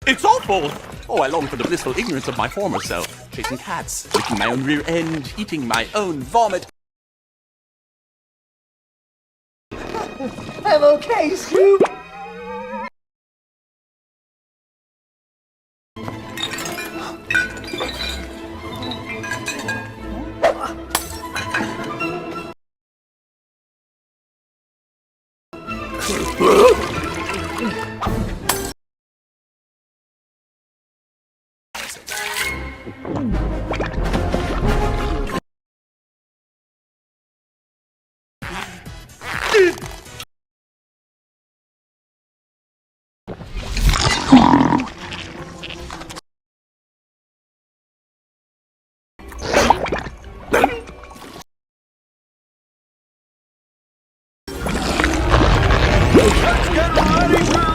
It's awful! Oh, I long for the blissful ignorance of my former self. Chasing cats, licking my own rear end, eating my own vomit. I'm okay, Scoop. Get ready to